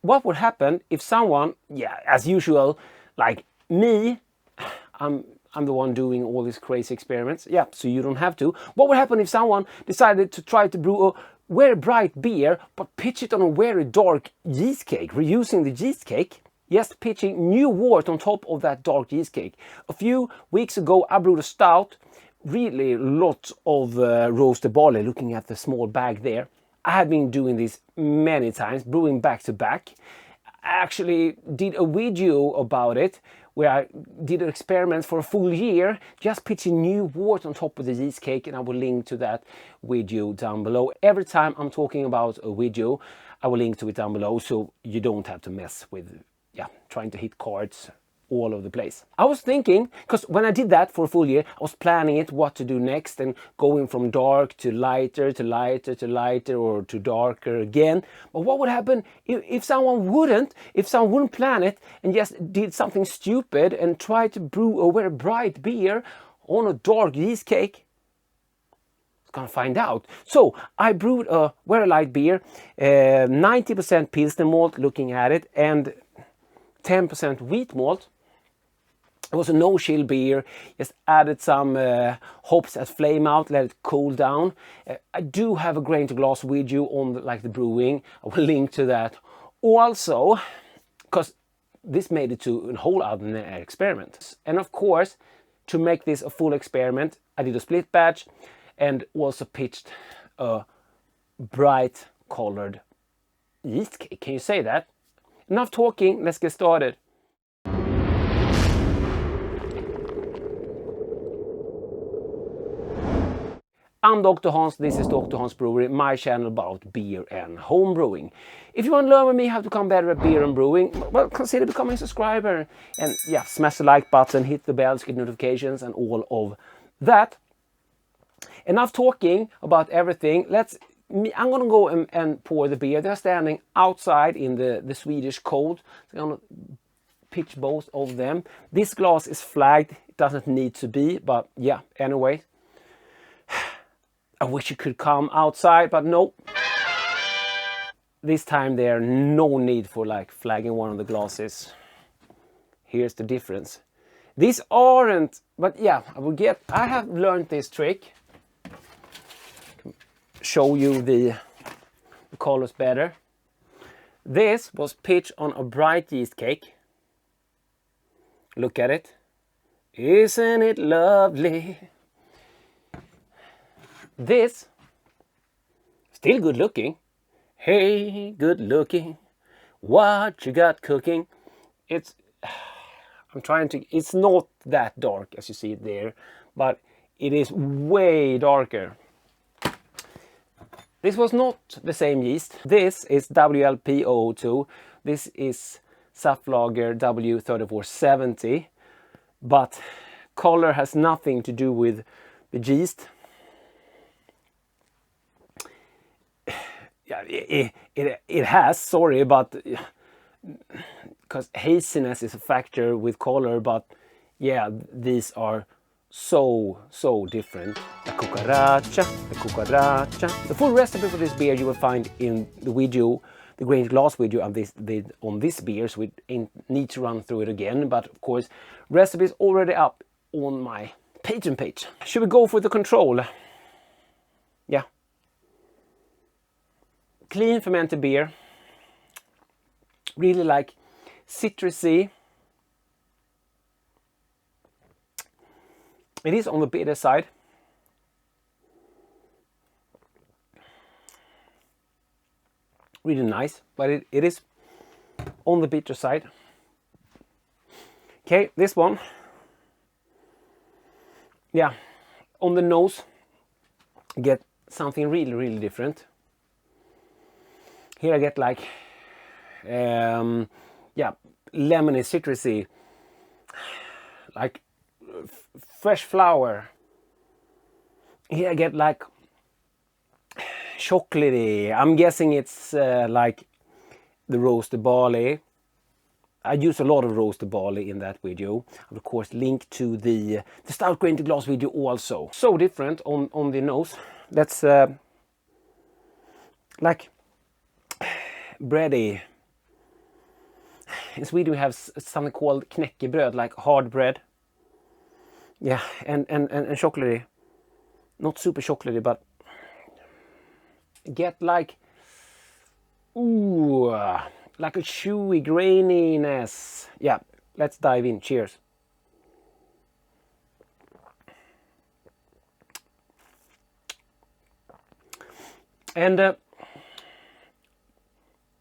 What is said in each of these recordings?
what would happen if someone, yeah, as usual, like me, I'm the one doing all these crazy experiments. Yeah, so you don't have to. What would happen if someone decided to try to brew a very bright beer, but pitch it on a very dark yeast cake, reusing the yeast cake? Yes, pitching new wort on top of that dark yeast cake. A few weeks ago, I brewed a stout, really lots of roasted barley, looking at the small bag there. I have been doing this many times, brewing back to back. I actually did a video about it, where I did an experiment for a full year, just pitching new wort on top of the yeast cake, and I will link to that video down below. Every time I'm talking about a video, I will link to it down below, so you don't have to mess with, yeah, trying to hit cards all over the place. I was thinking, because when I did that for a full year, I was planning it, what to do next, and going from dark to lighter, to lighter, to lighter, or to darker again. But what would happen if someone wouldn't plan it and just did something stupid and tried to brew a very bright beer on a dark yeast cake? It's gonna find out. So I brewed a very light beer, 90% Pilsner malt, looking at it, and 10% wheat malt. It was a no-chill beer, just added some hops as flame out, let it cool down. I do have a grain to glass video on the brewing. I will link to that also, because this made it to a whole other experiment. And of course, to make this a full experiment, I did a split batch and also pitched a bright colored yeast cake. Can you say that? Enough talking, let's get started. I'm DrHans, this is DrHans Brewery, my channel about beer and home brewing. If you want to learn with me how to become better at beer and brewing, well, consider becoming a subscriber. And yeah, smash the like button, hit the bell to get notifications and all of that. Enough talking about everything. I'm gonna go and pour the beer. They're standing outside in the Swedish cold. So I'm gonna pitch both of them. This glass is flagged. It doesn't need to be, but yeah, anyway. I wish you could come outside, but no. This time there, no need for flagging one of the glasses. Here's the difference. These aren't, but yeah, I have learned this trick. Show you the colors better. This was pitched on a bright yeast cake. Look at it. Isn't it lovely? This, still good looking. Hey, good looking. What you got cooking? It's not that dark as you see it there, but it is way darker. This was not the same yeast. This is WLP002. This is Saftlager W3470. But color has nothing to do with the yeast. Yeah, it has, sorry, but because haziness is a factor with color, but yeah, these are so different. The cucaracha. The full recipe for this beer you will find in the video, the grain glass video on this beer, so we need to run through it again. But of course, recipe is already up on my Patreon page. Should we go for the control? Yeah. Clean fermented beer. Really citrusy. It is on the bitter side. Really nice, but it is on the bitter side. Okay, this one. Yeah, on the nose, get something really different. Here I get yeah, lemony, citrusy, fresh flower. Here I get chocolatey. I'm guessing it's the roasted barley. I use a lot of roasted barley in that video. I'll of course link to the stout grain to glass video also. So different on the nose. That's bready. in Sweden we have something called knäckebröd, like hard bread. Yeah, and chocolatey. Not super chocolatey, but get like, ooh, like a chewy graininess. Yeah, let's dive in. Cheers. And it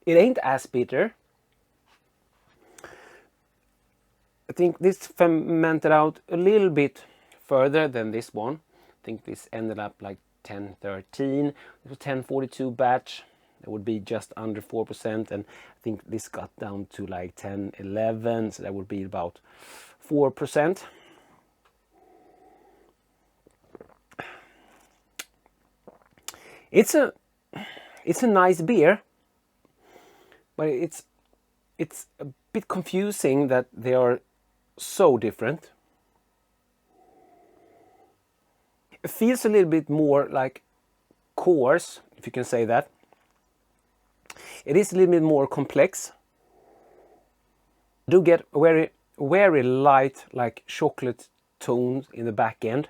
ain't as bitter. I think this fermented out a little bit further than this one. I think this ended up like 1013. It was 1042 batch. It would be just under 4%, and I think this got down to like 1011, so that would be about 4%. It's a nice beer, but it's a bit confusing that they are so different. It feels a little bit more like coarse, if you can say that. It is a little bit more complex. I do get very, very light, like chocolate tones in the back end.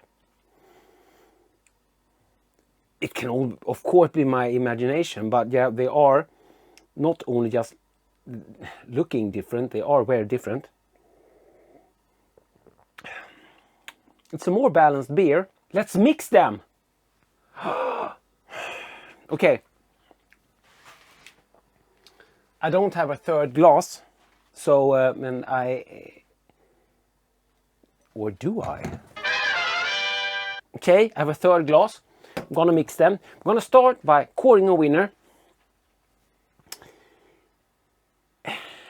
It can all, of course, be my imagination, but yeah, they are not only just looking different, they are very different. It's a more balanced beer. Let's mix them. Okay. I don't have a third glass, so and or do I? Okay, I have a third glass. I'm gonna mix them. I'm gonna start by pouring a winner.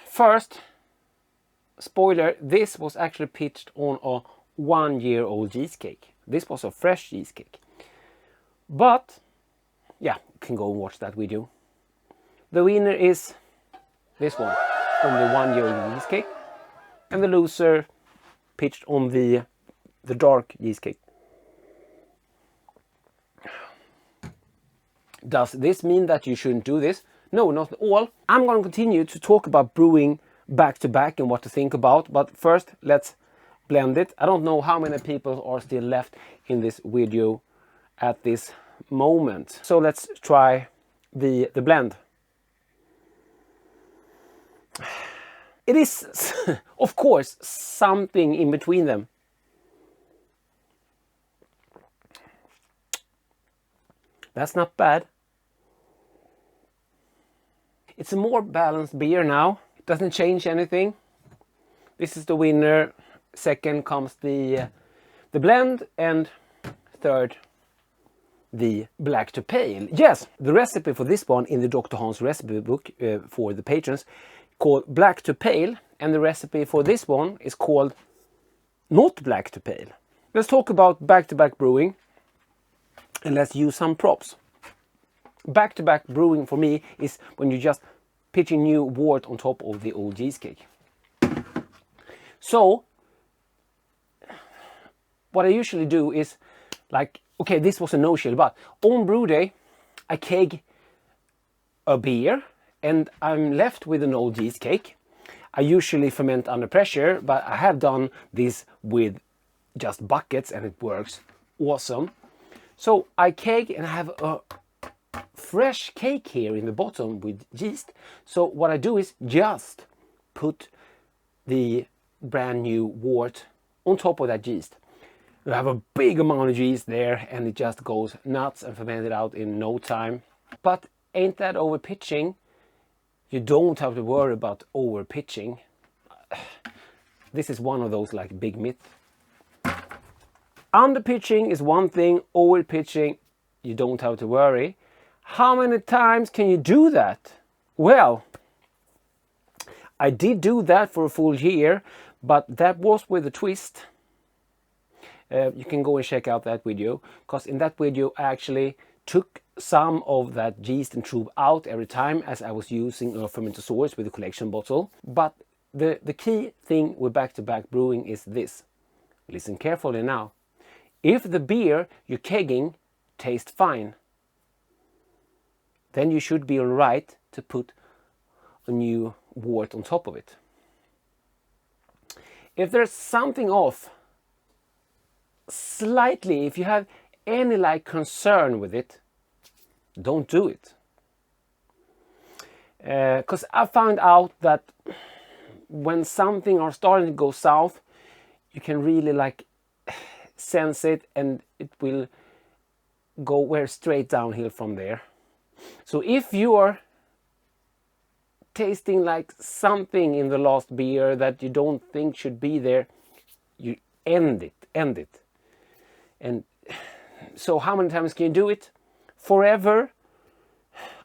First, spoiler, this was actually pitched on a 1-year-old cheesecake. This was a fresh cheesecake. But, yeah, you can go and watch that video. The winner is this one, on the 1-year-old cheesecake. And the loser pitched on the dark cheesecake. Does this mean that you shouldn't do this? No, not at all. I'm going to continue to talk about brewing back to back and what to think about. But first, let's blend it. I don't know how many people are still left in this video at this moment. So let's try the blend. It is, of course, something in between them. That's not bad. It's a more balanced beer now. It doesn't change anything. This is the winner. Second comes the blend, and third the black to pale. Yes, the recipe for this one in the DrHans recipe book for the patrons called black to pale, and the recipe for this one is called not black to pale. Let's talk about back-to-back brewing, and let's use some props. Back-to-back brewing for me is when you just pitch a new wort on top of the old cheesecake. So what I usually do is, like, okay, this was a no-chill, but on brew day I keg a beer and I'm left with an old cheesecake. I usually ferment under pressure, but I have done this with just buckets and it works awesome. So I keg and I have a fresh cake here in the bottom with yeast. So what I do is just put the brand new wort on top of that yeast. You have a big amount of yeast there and it just goes nuts and fermented out in no time. But ain't that over pitching? You don't have to worry about over pitching. This is one of those like big myths. Under pitching is one thing, over pitching you don't have to worry. How many times can you do that? Well, I did do that for a full year, but that was with a twist. You can go and check out that video, because in that video I actually took some of that yeast and trub out every time as I was using a fermentosaurus with a collection bottle. But the key thing with back-to-back brewing is this. Listen carefully now. If the beer you're kegging tastes fine, then you should be alright to put a new wort on top of it. if there's something off slightly, if you have any like concern with it, don't do it. Because I found out that when something are starting to go south, you can really like sense it, and it will go straight downhill from there. So if you are tasting like something in the last beer that you don't think should be there, you end it. And so how many times can you do it? Forever,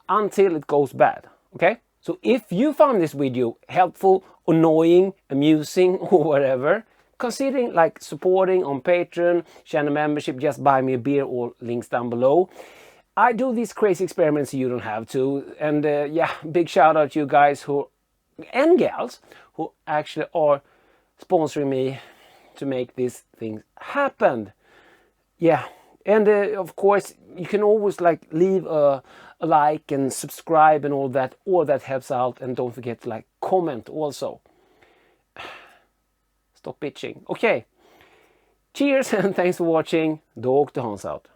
until it goes bad. Okay? So if you found this video helpful, annoying, amusing, or whatever, considering like supporting on Patreon, channel membership, just buy me a beer, or links down below. I do these crazy experiments, so you don't have to. And yeah, big shout out to you guys and gals who actually are sponsoring me to make these things happen. Yeah, and of course you can always like leave a like and subscribe and all that helps out. And don't forget to like comment also. Stop bitching. Okay, cheers and thanks for watching. DrHans out.